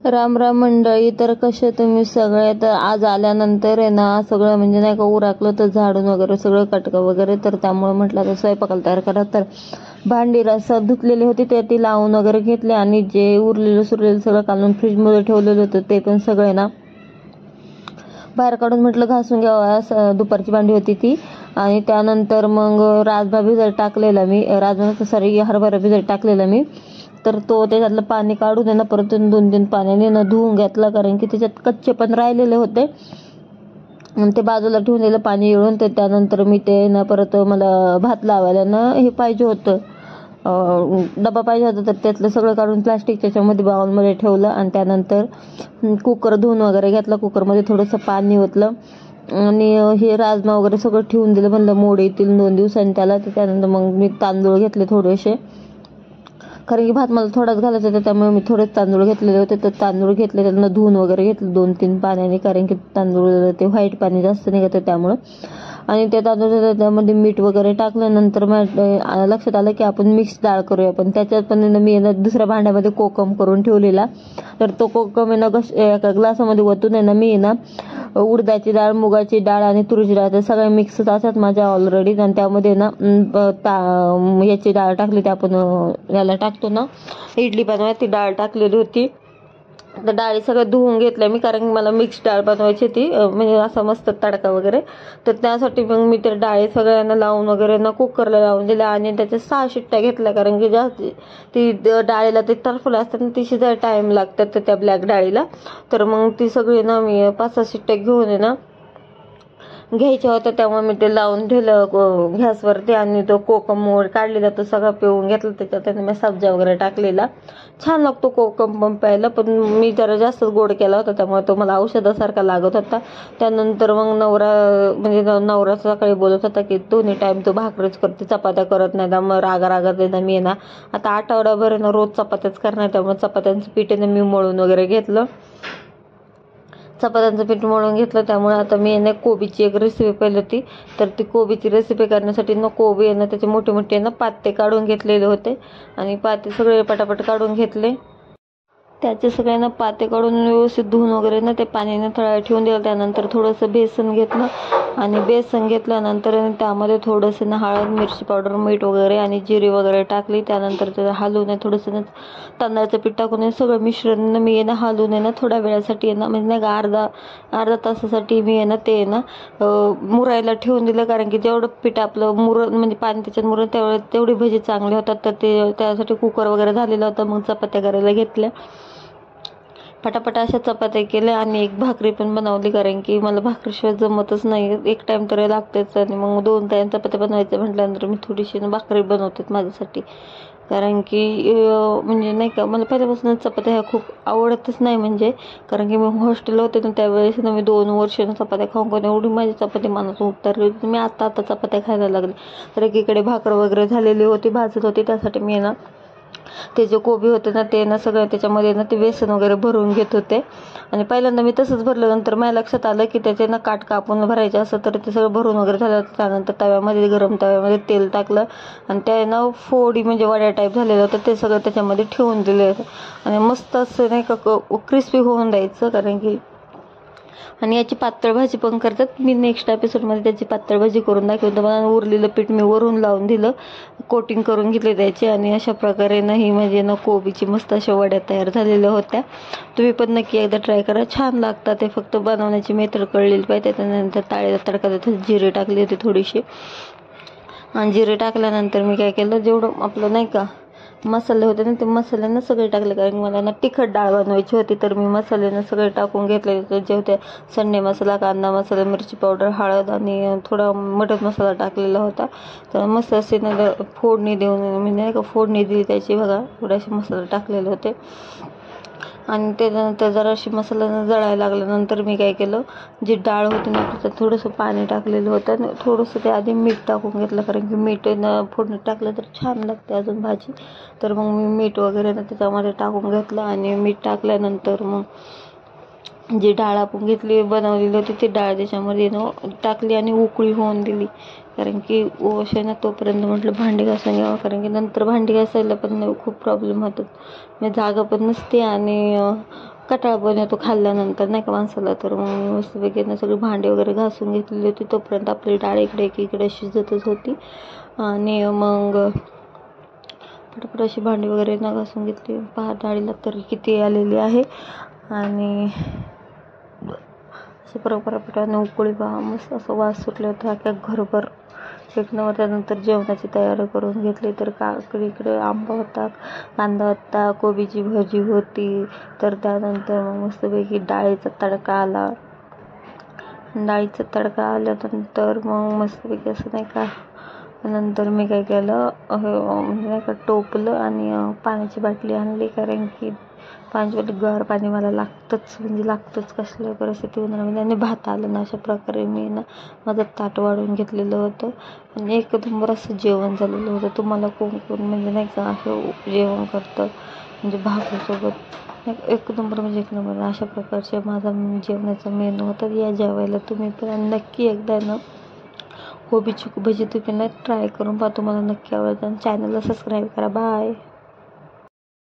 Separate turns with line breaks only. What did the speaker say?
राम राम मंडळी. तर कसे तुम्ही सगळे? तर आज आल्यानंतर आहे ना सगळं म्हणजे नाही का उराकलं, तर झाडून वगैरे सगळं कटकं वगैरे, तर त्यामुळे म्हटलं आता स्वयंपाकाला तयार करा. तर भांडी रस्सा धुतलेली होती ते ती लावून वगैरे घेतले, आणि जे उरलेलं सुरलेलं सगळं काढून फ्रीजमध्ये ठेवलेलं होतं ते पण सगळे ना बाहेर काढून म्हटलं घासून घ्यावा. दुपारची भांडी होती ती. आणि त्यानंतर मग राजमा भिजत टाकलेला मी, सॉरी हरभरा भिजत टाकलेला मी. तर तो त्याच्यातलं पाणी काढून आहे ना परत 2-3 पाण्याने ना धुवून घेतला, कारण की त्याच्यात कच्चे पण राहिलेले होते. आणि ते बाजूला ठेवून दिलं पाणी येळून. तर त्यानंतर मी ते ना परत मला भात लावायला ना हे पाहिजे होतं, डबा पाहिजे होता. तर त्यातलं सगळं काढून प्लास्टिक त्याच्यामध्ये बाउलमध्ये ठेवलं, आणि त्यानंतर कुकर धुवून वगैरे घेतला. कुकरमध्ये थोडंसं पाणी ओतलं आणि हे राजमा वगैरे सगळं ठेवून दिलं. म्हणलं मोड येतील 2 दिवसांनी त्याला. तर त्यानंतर मग मी तांदूळ घेतले थोडेसे, कारण की भात मला थोडाच घालायचा होता, त्यामुळे मी थोडेच तांदूळ घेतलेले होते. तर तांदूळ घेतले, त्यांना धुवून वगैरे घेतलं 2-3 पाण्याने, कारण की तांदूळ ते व्हाईट पाणी जास्त निघतं त्यामुळं. आणि त्या तांदूळ त्यामध्ये मीठ वगैरे टाकल्यानंतर लक्षात आलं की आपण मिक्स डाळ करूया. पण त्याच्यात पण मी दुसऱ्या भांड्यामध्ये कोकम करून ठेवलेला. तर तो कोकम एका ग्लासामध्ये ओतून मी उडदाची डाळ, मुगाची डाळ आणि तुरीची डाळ ते सगळ्या मिक्स असतात माझ्या ऑलरेडी. आणि त्यामध्ये याची डाळ टाकली, ते आपण याला टाकतो ना इडली बनवायला, ती डाळ टाकलेली होती. तर डाळी सगळं धुवून घेतल्या मी, कारण की मला मिक्स डाळ बनवायची ती, म्हणजे असा मस्त तडका वगैरे. तर त्यासाठी मग मी त्या डाळी सगळ्यांना लावून वगैरे कुकरला लावून दिल्या, आणि त्याच्या 6 शिट्ट्या घेतल्या, कारण की जास्त ती डाळीला ते टरफलं असतात ना, ती शिजायला टाईम लागतात तर त्या ब्लॅक डाळीला. तर मग ती सगळी मी 5-6 शिट्ट्या घेऊन घ्यायच्या होत्या. त्यामुळे मी ते लावून ठेवलं गॅसवरती, आणि तो कोकम वगैरे काढलेला तो सगळा पिळून घेतला. त्याच्यात मी सब्जा वगैरे टाकलेला. छान लागतो कोकम पण प्यायला, पण मी जरा जास्त गोड केला होता, त्यामुळे तो मला औषधासारखा लागत होता. त्यानंतर मग नवरा सकाळी बोलत होता की दोन्ही टाईम तो भाकरीच करते, चपात्या करत नाही. त्यामुळे रागात मी आता आठवडाभर रोज चपात्याच करणार. त्यामुळे चपात्यांचं पीठ मी मळून वगैरे घेतलं, चपात्यांचं पीठ मळून घेतलं. त्यामुळे आता मी कोबीची एक रेसिपी पाहिली होती. तर ती कोबीची रेसिपी करण्यासाठी कोबी त्याचे मोठे मोठे पाते काढून घेतलेले होते, आणि पाते सगळे पटापट काढून घेतले. त्याचे सगळ्यांना पाते काढून व्यवस्थित धुवून वगैरे ते पाण्याने थोडा ठेवून दिलं. त्यानंतर थोडंसं बेसन घेतलं, आणि बेसन घेतल्यानंतर त्यामध्ये थोडंसं हळद, मिरची पावडर, मीठ वगैरे आणि जिरे वगैरे टाकली. त्यानंतर ते हलवून थोडंसं तांदळाचं पीठ टाकून सगळं मिश्रण मी हलवून थोड्या वेळासाठी म्हणजे अर्धा तासासाठी मी ते मुरायला ठेवून दिलं, कारण की जेवढं पीठ आपलं म्हणजे पाणी त्याच्यात मुरून तेवढी भजी चांगली होतात. तर ते त्यासाठी कुकर वगैरे झालेला होता. मग चपात्या करायला घेतल्या, पटापट अशा चपात्या केल्या, आणि एक भाकरी पण बनवली, कारण की मला भाकरीशिवाय जमतच नाही. एक टाइम तरी लागतेच, आणि मग 2 टाइम चपात्या बनवायच्या म्हटल्यानंतर मी थोडीशी भाकरी बनवते माझ्यासाठी, कारण की म्हणजे नाही का मला पहिल्यापासूनच चपात्या ह्या खूप आवडतच नाही. म्हणजे कारण की मी हॉस्टेलला होते ना, त्यावेळेस मी 2 वर्ष चपात्या खाऊन एवढी माझी चपाती मनातून उतरली होती. मी आता चपात्या खायला लागले. तर एकीकडे भाकर वगैरे झालेली होती, भाजत होती. त्यासाठी मी ते जे कोबी होते ते सगळं त्याच्यामध्ये ते बेसन वगैरे भरून घेत होते. आणि पहिल्यांदा मी तसंच भरलं, नंतर माझ्या लक्षात आलं की त्याचे काट कापून भरायचे असं. तर ते सगळं भरून वगैरे झालं. त्यानंतर गरम तव्यामध्ये तेल टाकलं, आणि त्या फोडी म्हणजे वड्या टाईप झालेलं होतं, ते सगळं त्याच्यामध्ये ठेवून दिले, आणि मस्त असं नाही का क्रिस्पी होऊन द्यायचं. कारण की आणि याची पातळ भाजी पण करतात. मी नेक्स्ट एपिसोडमध्ये त्याची पातळ भाजी करून दाखवतो. मला उरलेलं पीठ मी वरून लावून दिलं, कोटिंग करून घेतले त्याचे, आणि अशा प्रकारे ही म्हणजे कोबीची मस्त अशा वड्या तयार झालेल्या होत्या. तुम्ही पण नक्की एकदा ट्राय करा, छान लागतात. ते फक्त बनवण्याची मेथड कळलेली पाहिजे. त्यानंतर ताळीला तडका देत जिरे टाकले होते थोडीशी, आणि जिरे टाकल्यानंतर मी काय केलं, जेवढं आपलं नाही का मसाले होते ते मसाल्यांना सगळे टाकले, कारण मला तिखट डाळ बनवायची होती. तर मी मसाल्यांना सगळे टाकून घेतले, जे होते सन्ने मसाला, कांदा मसाला, मिरची पावडर, हळद आणि थोडा मटण मसाला टाकलेला होता. तर मस्त असे फोडणी देऊन मी नाही का फोडणी दिली त्याची, बघा थोडेसे मसाले टाकलेले होते. आणि त्यानंतर जराशी मसाला जळायला लागल्यानंतर मी काय केलं, जी डाळ होती त्याच्यात थोडंसं पाणी टाकलेलं होतं, आणि थोडंसं ते आधी मीठ टाकून घेतलं, कारण की मीठ फोडणी टाकलं तर छान लागते अजून भाजी. तर मग मी मीठ वगैरे त्याच्यामध्ये टाकून घेतलं, आणि मीठ टाकल्यानंतर मग जी डाळ आपण घेतली बनवलेली होती ती डाळ त्याच्यामध्ये टाकली, आणि उकळी होऊन दिली. कारण की ओशे तोपर्यंत म्हटलं भांडी घासून घ्यावं, कारण की नंतर भांडी घासायला पण खूप प्रॉब्लेम होतात. जागा पण नसते, आणि कटाळा पण येतो खाल्ल्यानंतर नाही का माणसाला. तर मग मी मस्तपैकी ना सगळी भांडी वगैरे घासून घेतलेली होती. तोपर्यंत आपली डाळ इकडे एकीकडे शिजतच होती आणि मग पटापट अशी भांडी वगैरे ना घासून घेतली. पहा डाळीला तर किती आलेली आहे आणि असं पटापटाने उकळी पहा मस्त असं वास सुटले होता अख्ख्या घरभर एक नंबर. त्यानंतर जेवणाची तयारी करून घेतली. तर इकडे आंबा होता, कांदा होता, कोबीची भाजी होती. तर त्यानंतर मग मस्तपैकी डाळीचा तडका आला. डाळीचा तडका आल्यानंतर मग मस्तपैकी असं नाही का, नंतर मी काय केलं म्हणजे नाही का टोपलं आणि पाण्याची बाटली आणली. कारण की पाण्याची बाटली गार पाणी मला लागतंच, म्हणजे लागतंच कसल्या परिस्थिती होणार. आणि भात आलं ना अशा प्रकारे मी ना माझं ताट वाढून घेतलेलं होतं आणि एक नंबर असं जेवण झालेलं होतं. तुम्हाला कोण कोण म्हणजे नाही का असं जेवण करतं म्हणजे भाकरीसोबत एक नंबर म्हणजे एक नंबर अशा प्रकारचे माझा जेवणाचा मेनू होता. या जेवायला तुम्ही पण नक्की एकदा ना कोबीची भजी तुम्ही ना ट्राय करून पहा, तुम्हाला नक्की आवडेल. आणि चॅनलला सबस्क्राईब करा. बाय.